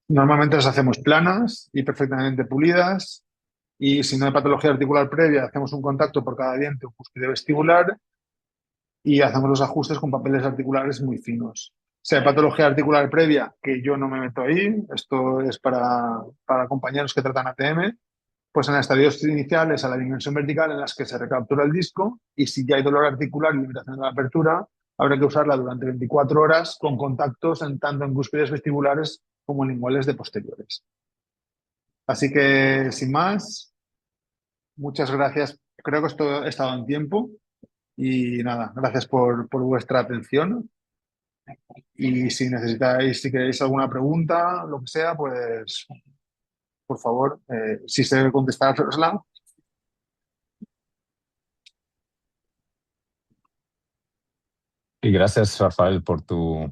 Normalmente las hacemos planas y perfectamente pulidas, y si no hay patología articular previa, hacemos un contacto por cada diente o cúspide vestibular y hacemos los ajustes con papeles articulares muy finos. Si hay patología articular previa, que yo no me meto ahí, esto es para compañeros que tratan ATM, pues en estadios iniciales a la dimensión vertical en las que se recaptura el disco, y si ya hay dolor articular y limitación de la apertura, habrá que usarla durante 24 horas con contactos tanto en cúspides vestibulares como en linguales de posteriores. Así que, sin más, muchas gracias. Creo que esto he estado en tiempo y nada, gracias por vuestra atención. Y si necesitáis, si queréis alguna pregunta, lo que sea, pues por favor, si se debe contestar, Slav. Y gracias, Rafael, por tu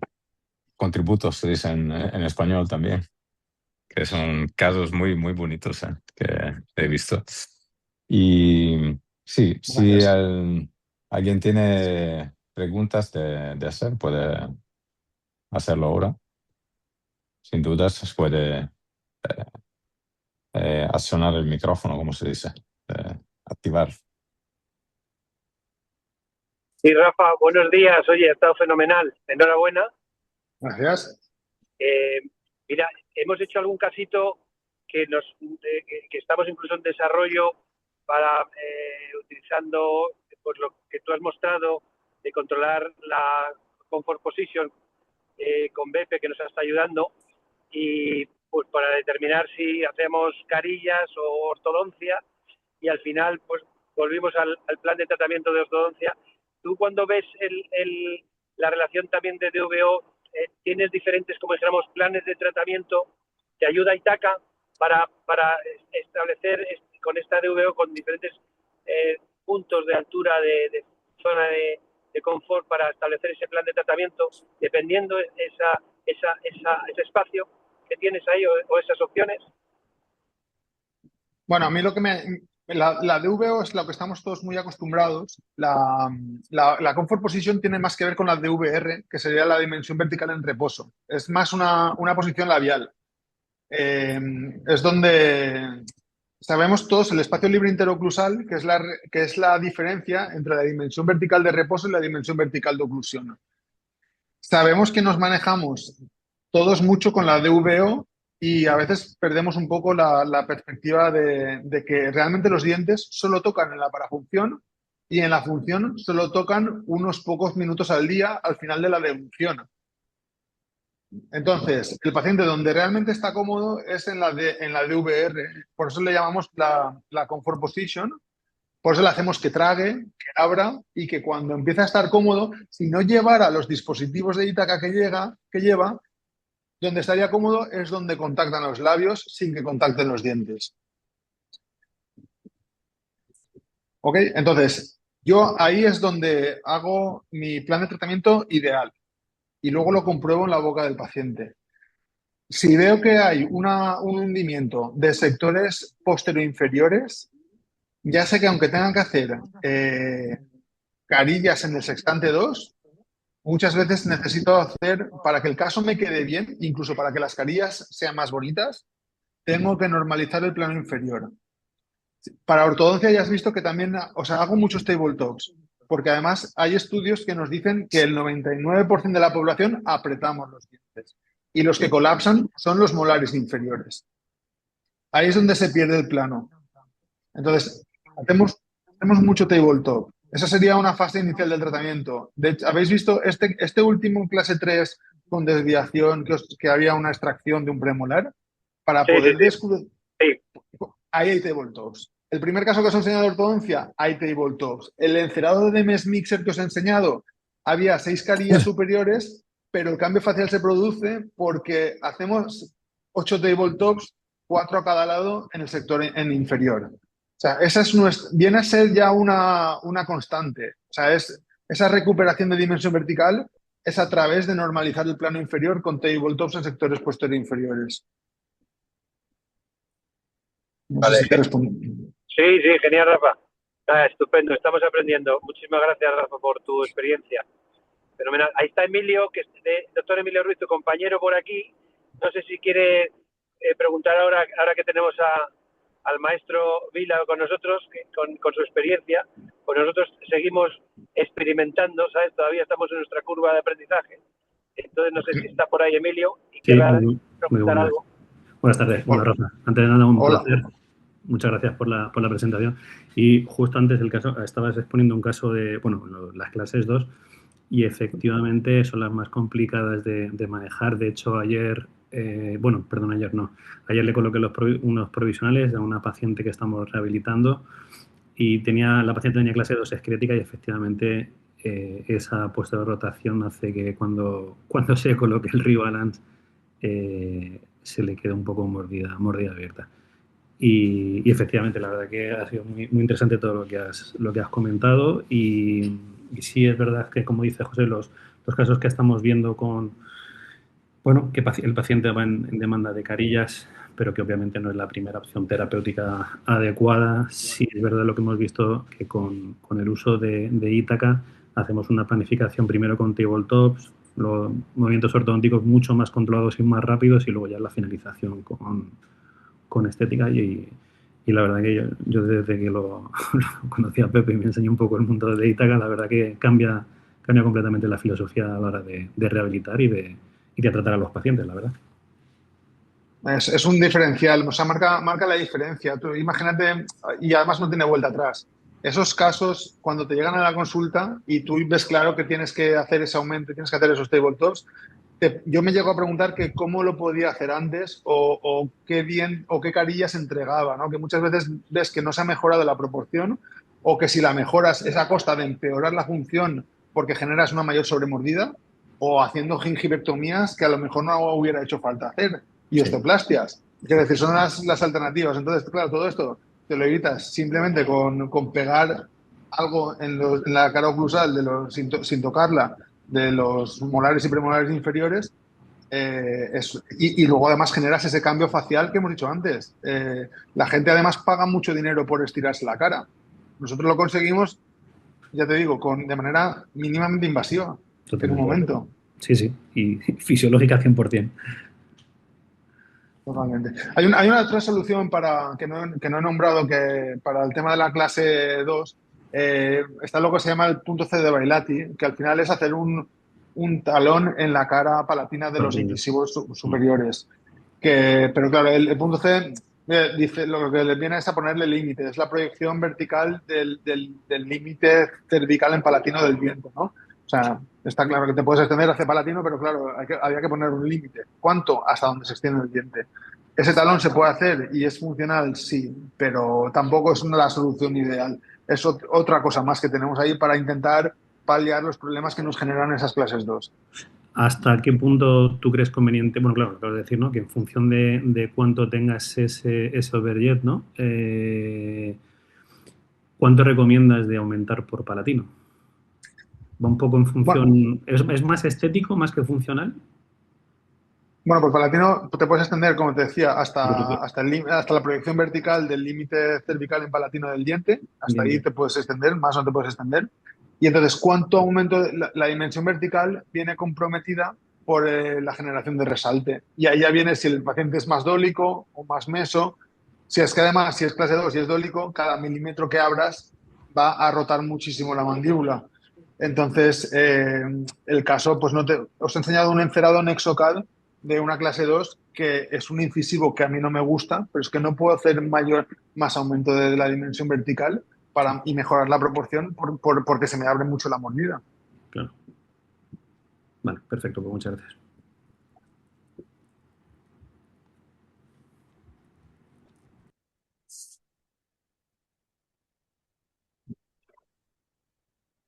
contributo, se dice en español también, que son casos muy, muy bonitos que he visto. Y sí, si Gracias. alguien tiene preguntas de hacer, puede hacerlo ahora. Sin dudas, puede accionar el micrófono, como se dice, activar. Sí, Rafa, buenos días. Oye, ha estado fenomenal. Enhorabuena. Gracias. Mira, hemos hecho algún casito que estamos incluso en desarrollo para utilizando pues lo que tú has mostrado de controlar la comfort position con Bepe, que nos está ayudando, y pues para determinar si hacemos carillas o ortodoncia, y al final pues volvimos al plan de tratamiento de ortodoncia. Tú, cuando ves la relación también de DVO, tienes diferentes, como dijéramos, planes de tratamiento, te ayuda Itaca para establecer con esta DVO con diferentes puntos de altura de zona de confort para establecer ese plan de tratamiento, dependiendo ese espacio que tienes ahí o esas opciones. Bueno, a mí lo que la DVO es lo que estamos todos muy acostumbrados. La comfort position tiene más que ver con la DVR, que sería la dimensión vertical en reposo. Es más una posición labial. Es donde sabemos todos el espacio libre interoclusal, que es la diferencia entre la dimensión vertical de reposo y la dimensión vertical de oclusión. Sabemos que nos manejamos todos mucho con la DVO y a veces perdemos un poco la perspectiva de que realmente los dientes solo tocan en la parafunción y en la función solo tocan unos pocos minutos al día al final de la defunción. Entonces, el paciente donde realmente está cómodo es en la DVR. Por eso le llamamos la comfort position. Por eso le hacemos que trague, que abra y que cuando empiece a estar cómodo, si no llevara los dispositivos de Itaca que lleva, donde estaría cómodo es donde contactan los labios sin que contacten los dientes. ¿Ok? Entonces, yo ahí es donde hago mi plan de tratamiento ideal y luego lo compruebo en la boca del paciente. Si veo que hay un hundimiento de sectores posterior-inferiores, ya sé que aunque tengan que hacer carillas en el sextante 2, muchas veces necesito hacer, para que el caso me quede bien, incluso para que las carillas sean más bonitas, tengo que normalizar el plano inferior. Para ortodoncia ya has visto que también, o sea, hago muchos tabletops, porque además hay estudios que nos dicen que el 99% de la población apretamos los dientes y los que colapsan son los molares inferiores. Ahí es donde se pierde el plano. Entonces, hacemos mucho tabletop. Esa sería una fase inicial del tratamiento. De hecho, ¿habéis visto este último en clase 3 con desviación, que había una extracción de un premolar? Para poder descubrir... Sí. Ahí hay tabletops. El primer caso que os he enseñado de ortodoncia, hay tabletops. El encerado de Mesh Mixer que os he enseñado, había 6 carillas superiores, pero el cambio facial se produce porque hacemos 8 tabletops, 4 a cada lado en el sector en inferior. O sea, esa viene a ser ya una constante. O sea, esa recuperación de dimensión vertical es a través de normalizar el plano inferior con tabletops en sectores posterior inferiores. No Vale. sé si te respondo. Sí, genial, Rafa. Estupendo, estamos aprendiendo. Muchísimas gracias, Rafa, por tu experiencia. Fenomenal. Ahí está Emilio, que es doctor Emilio Ruiz, tu compañero por aquí. No sé si quiere preguntar ahora que tenemos al maestro Vila con nosotros, con su experiencia. Pues nosotros seguimos experimentando, ¿sabes? Todavía estamos en nuestra curva de aprendizaje. Entonces, no sé si está por ahí Emilio y quiera preguntar algo. Buenas tardes. Bueno, Rafa, antes de nada, un Hola. placer. Muchas gracias por la presentación. Y justo antes del caso, estabas exponiendo un caso de, bueno, las clases 2, y efectivamente son las más complicadas de manejar. De hecho, ayer le coloqué unos provisionales a una paciente que estamos rehabilitando y la paciente tenía clase 2 esquelética y efectivamente esa puesta de rotación hace que cuando se coloque el rebalance se le quede un poco mordida abierta. Y efectivamente, la verdad que ha sido muy interesante todo lo que has comentado y sí es verdad que, como dice José, los casos que estamos viendo bueno, que el paciente va en demanda de carillas, pero que obviamente no es la primera opción terapéutica adecuada. Sí es verdad lo que hemos visto, que con el uso de Ítaca hacemos una planificación primero con tabletops, los movimientos ortodónticos mucho más controlados y más rápidos y luego ya la finalización con estética y la verdad que yo desde que lo conocí a Pepe y me enseñó un poco el mundo de Ítaca, la verdad que cambia completamente la filosofía a la hora de rehabilitar y de tratar a los pacientes, la verdad. Es un diferencial, o sea, marca la diferencia. Tú imagínate, y además no tiene vuelta atrás. Esos casos, cuando te llegan a la consulta y tú ves claro que tienes que hacer ese aumento, tienes que hacer esos tabletops, yo me llego a preguntar que cómo lo podía hacer antes o qué bien o qué carillas entregaba, ¿no? Que muchas veces ves que no se ha mejorado la proporción o que si la mejoras es a costa de empeorar la función porque generas una mayor sobremordida o haciendo gingivectomías que a lo mejor no hubiera hecho falta hacer y osteoplastias. Es decir, son las alternativas. Entonces, claro, todo esto te lo evitas simplemente con pegar algo en la cara oclusal sin tocarla de los molares y premolares inferiores y luego además generas ese cambio facial que hemos dicho antes. La gente además paga mucho dinero por estirarse la cara. Nosotros lo conseguimos, ya te digo, de manera mínimamente invasiva en un Totalmente. momento. Sí, y fisiológica 100%. Totalmente. Hay una otra solución que no he nombrado que para el tema de la clase 2 está lo que se llama el punto C de Bailati, que al final es hacer un talón en la cara palatina de los incisivos superiores. Pero claro, el punto C dice lo que le viene es a ponerle límite, es la proyección vertical del límite cervical en palatino del diente, ¿no? O sea, está claro que te puedes extender hacia palatino, pero claro, había que poner un límite. ¿Cuánto? Hasta donde se extiende el diente. Ese talón se puede hacer y es funcional, sí, pero tampoco es la solución ideal. Es otra cosa más que tenemos ahí para intentar paliar los problemas que nos generan esas clases 2. ¿Hasta qué punto tú crees conveniente? Bueno, claro, acabas de decir, ¿no? Que en función de cuánto tengas ese overjet, ¿no? ¿Cuánto recomiendas de aumentar por palatino? ¿Va un poco en función? Bueno, ¿Es más estético, más que funcional? Bueno, pues palatino te puedes extender, como te decía, hasta la proyección vertical del límite cervical en palatino del diente. Hasta ahí Bien. te puedes extender, más no te puedes extender. Y entonces, ¿cuánto aumento? La dimensión vertical viene comprometida por la generación de resalte. Y ahí ya viene si el paciente es más dólico o más meso. Si es que además, si es clase 2 y es dólico, cada milímetro que abras va a rotar muchísimo la mandíbula. Entonces, el caso, pues os he enseñado un encerado Nexocal de una clase 2 que es un incisivo que a mí no me gusta, pero es que no puedo hacer más aumento de la dimensión vertical y mejorar la proporción porque se me abre mucho la mordida. Claro. Vale, perfecto, pues muchas gracias.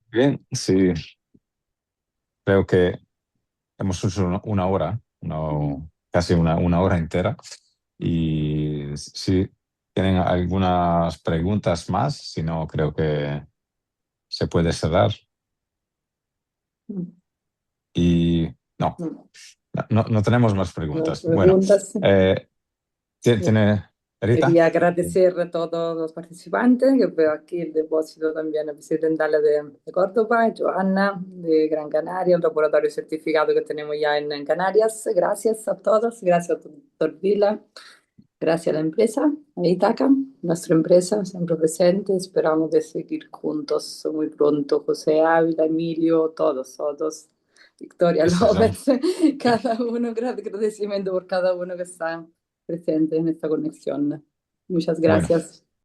Bien, sí, creo que hemos hecho una hora, casi una hora entera. Y si tienen algunas preguntas más, si no, creo que se puede cerrar. Y no tenemos más preguntas. Bueno, Preguntas. ¿tiene Rita? Quería agradecer a todos los participantes, que veo aquí el depósito también el Occidental de Córdoba, Joana de Gran Canaria, el laboratorio certificado que tenemos ya en Canarias. Gracias a todos, gracias a doctor Vila, gracias a la empresa, a Itaca, nuestra empresa, siempre presente. Esperamos de seguir juntos muy pronto. José Ávila, Emilio, todos, Victoria López, cada uno, agradecimiento por cada uno que está presente en esta conexión. Muchas gracias. Bueno,